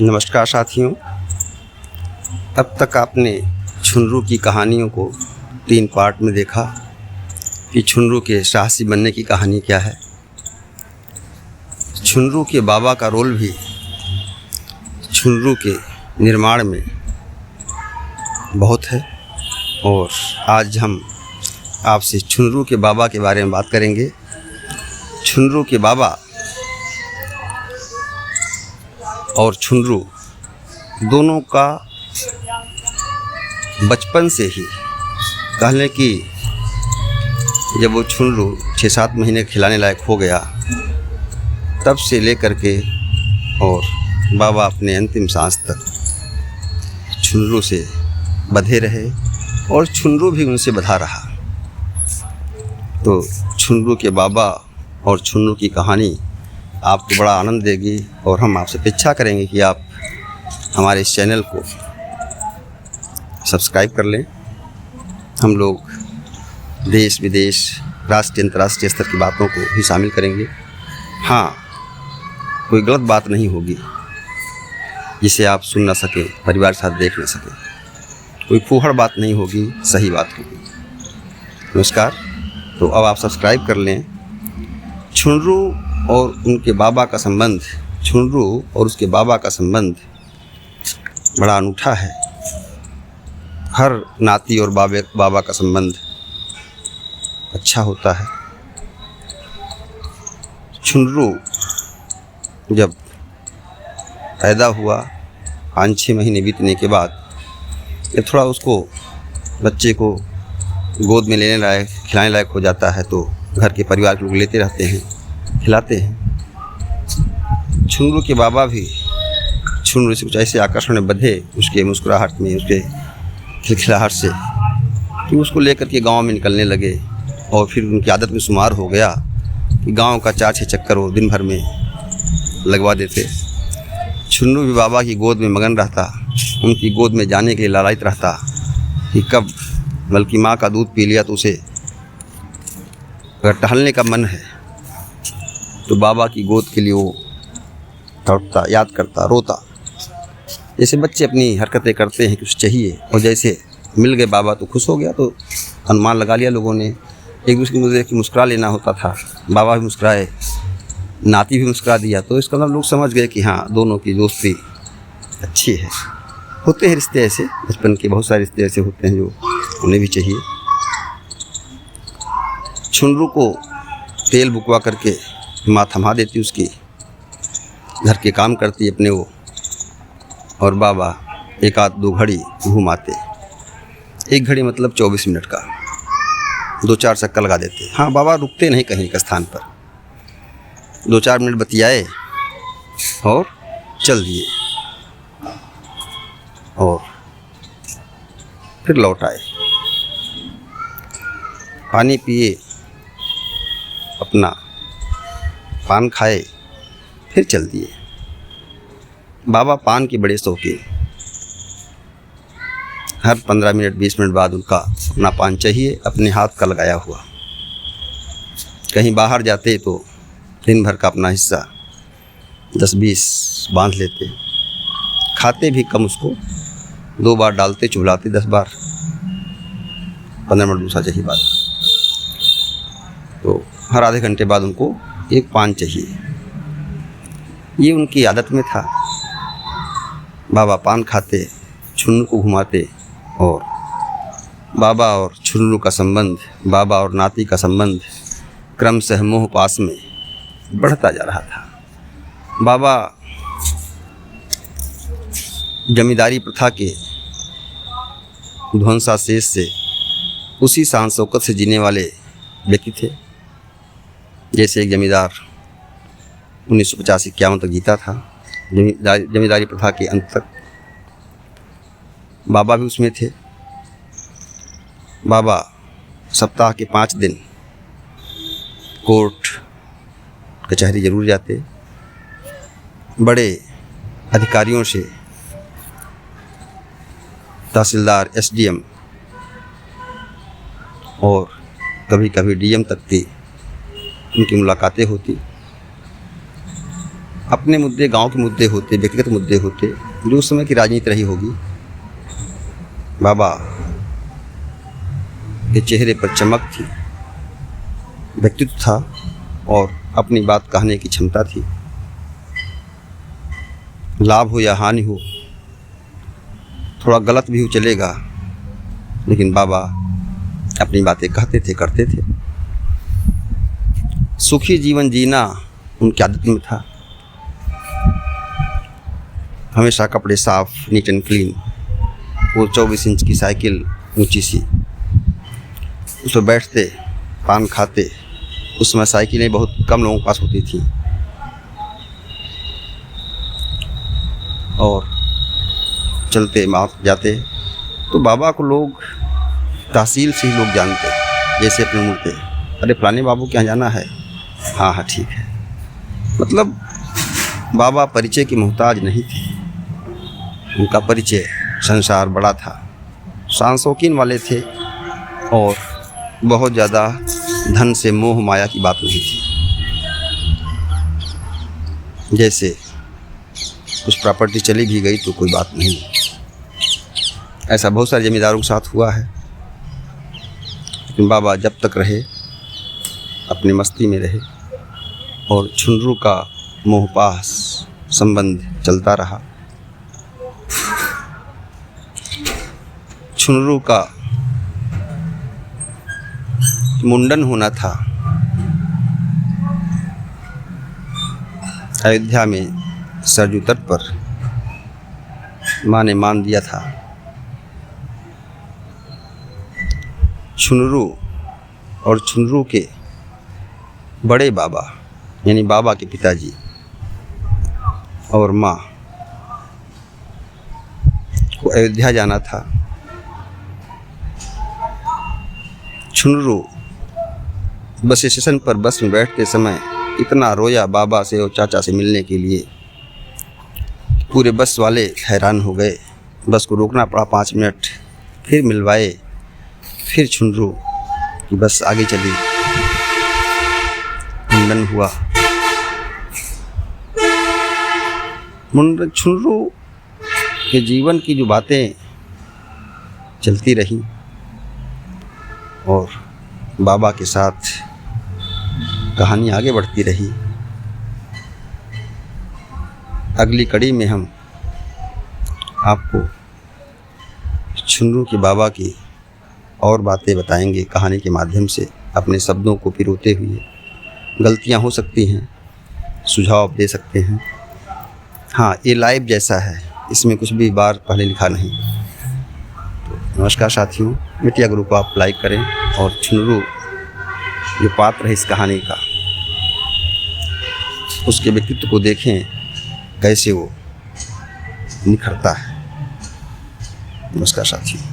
नमस्कार साथियों। अब तक आपने छुनरू की कहानियों को 3 पार्ट में देखा कि छुनरू के साहसी बनने की कहानी क्या है। छुनरू के बाबा का रोल भी छुनरू के निर्माण में बहुत है और आज हम आपसे छुनरू के बाबा के बारे में बात करेंगे। छुनरू के बाबा और छुनरू दोनों का बचपन से ही कह लें कि जब वो छुनरू 6-7 महीने खिलाने लायक हो गया तब से लेकर के और बाबा अपने अंतिम सांस तक छुनरू से बंधे रहे और छुनरू भी उनसे बंधा रहा। तो छुनरू के बाबा और छुनरू की कहानी आपको बड़ा आनंद देगी और हम आपसे अपेक्षा करेंगे कि आप हमारे इस चैनल को सब्सक्राइब कर लें। हम लोग देश विदेश राष्ट्रीय अंतर्राष्ट्रीय स्तर की बातों को भी शामिल करेंगे। हाँ, कोई गलत बात नहीं होगी जिसे आप सुन ना सकें, परिवार के साथ देख ना सकें। कोई फूहड़ बात नहीं होगी, सही बात होगी। नमस्कार। तो अब आप सब्सक्राइब कर लें। छुनरू और उनके बाबा का संबंध, छुनरू और उसके बाबा का संबंध बड़ा अनूठा है। हर नाती और बाबा का संबंध अच्छा होता है। छुनरू जब पैदा हुआ 5-6 महीने बीतने के बाद जब थोड़ा उसको बच्चे को गोद में लेने लायक, खिलाने लायक हो जाता है तो घर के परिवार के लोग लेते रहते हैं, खिलाते हैं। छुनरू के बाबा भी छुनरू से कुछ ऐसे आकर्षण में बंधे उसके मुस्कुराहट में, उसके खिलखिलाहट से कि उसको लेकर के गांव में निकलने लगे और फिर उनकी आदत में शुमार हो गया कि गांव का 4-6 चक्कर वो दिन भर में लगवा देते। छुनरू भी बाबा की गोद में मगन रहता, उनकी गोद में जाने के लिए लालायित रहता कि कब, बल्कि माँ का दूध पी लिया तो उसे अगर टहलने का मन है तो बाबा की गोद के लिए वो तड़पता, याद करता, रोता। जैसे बच्चे अपनी हरकतें करते हैं कि कुछ चाहिए और जैसे मिल गए बाबा तो खुश हो गया, तो अनुमान लगा लिया लोगों ने। एक दूसरे को देख के मुस्कुरा लेना होता था। बाबा भी मुस्कुराए, नाती भी मुस्कुरा दिया, तो इसका मतलब लोग समझ गए कि हाँ, दोनों की दोस्ती अच्छी है। होते हैं रिश्ते ऐसे, बचपन के बहुत सारे रिश्ते ऐसे होते हैं जो उन्हें भी चाहिए। छुनरू को तेल बुकवा करके माँ थमा देती उसकी, घर के काम करती अपने वो, और बाबा 1-2 घड़ी घुमाते। 1 घड़ी मतलब 24 मिनट का 2-4 चक्कर लगा देते। हाँ, बाबा रुकते नहीं कहीं एक स्थान पर, 2-4 मिनट बतियाए और चल दिए और फिर लौट आए, पानी पिए, अपना पान खाए, फिर चल दिए। बाबा पान के बड़े शौकीन, हर 15 मिनट 20 मिनट बाद उनका अपना पान चाहिए, अपने हाथ का लगाया हुआ। कहीं बाहर जाते तो दिन भर का अपना हिस्सा 10-20 बांध लेते। खाते भी कम, उसको 2 बार डालते, चुभलाते 10 बार, 15 मिनट दूसरा चाहिए बाद। तो हर आधे घंटे बाद उनको एक पान चाहिए। ये उनकी आदत में था। बाबा पान खाते, छुनरू को घुमाते और बाबा और छुनरू का संबंध, बाबा और नाती का संबंध क्रमशः मोह पास में बढ़ता जा रहा था। बाबा जमींदारी प्रथा के ध्वंसावशेष से, उसी शान शौकत से जीने वाले व्यक्ति थे। जैसे एक जमींदार 1950-51 तक जीता था, जमींदारी प्रथा के अंत तक। बाबा भी उसमें थे। बाबा सप्ताह के 5 दिन कोर्ट कचहरी जरूर जाते, बड़े अधिकारियों से, तहसीलदार, SDM और कभी कभी DM तक की उनकी मुलाकातें होती। अपने मुद्दे, गांव के मुद्दे होते, व्यक्तिगत मुद्दे होते, जो उस समय की राजनीति रही होगी, बाबा के चेहरे पर चमक थी, व्यक्तित्व था और अपनी बात कहने की क्षमता थी। लाभ हो या हानि हो, थोड़ा गलत भी हो चलेगा, लेकिन बाबा अपनी बातें कहते थे, करते थे। सुखी जीवन जीना उनकी आदत में था। हमेशा कपड़े साफ, नीट एंड क्लीन। वो 24 इंच की साइकिल ऊंची सी, उस पर बैठते, पान खाते। उसमें साइकिलें बहुत कम लोगों के पास होती थी और चलते मार्ग जाते तो बाबा को लोग तहसील से ही लोग जानते, जैसे अपने मुड़ते, अरे फलाने बाबू के यहाँ जाना है, हाँ हाँ ठीक है। मतलब बाबा परिचय की मोहताज नहीं थे। उनका परिचय संसार बड़ा था, शान शौकीन वाले थे और बहुत ज़्यादा धन से मोह माया की बात नहीं थी। जैसे कुछ प्रॉपर्टी चली भी गई तो कोई बात नहीं, ऐसा बहुत सारे जमींदारों के साथ हुआ है। लेकिन बाबा जब तक रहे अपनी मस्ती में रहे और छुनरू का मोहपास संबंध चलता रहा। छुनरू का मुंडन होना था अयोध्या में सरजू तट पर। माँ ने मान दिया था। छुनरू और छुनरू के बड़े बाबा यानी बाबा के पिताजी और माँ को अयोध्या जाना था। छुनरू बस स्टेशन पर बस में बैठते समय इतना रोया बाबा से और चाचा से मिलने के लिए, पूरे बस वाले हैरान हो गए। बस को रोकना पड़ा 5 मिनट, फिर मिलवाए, फिर छुनरू की बस आगे चली, मुंडन हुआ। छुनरू के जीवन की जो बातें चलती रही और बाबा के साथ कहानी आगे बढ़ती रही। अगली कड़ी में हम आपको छुनरू के बाबा की और बातें बताएंगे कहानी के माध्यम से, अपने शब्दों को पिरोते हुए। गलतियां हो सकती हैं, सुझाव दे सकते हैं। हाँ, ये लाइव जैसा है, इसमें कुछ भी बार पहले लिखा नहीं। तो नमस्कार साथियों, मिटिया गुरु को आप लाइक करें और छुनरू जो पात्र है इस कहानी का, उसके व्यक्तित्व को देखें कैसे वो निखरता है। नमस्कार साथियों।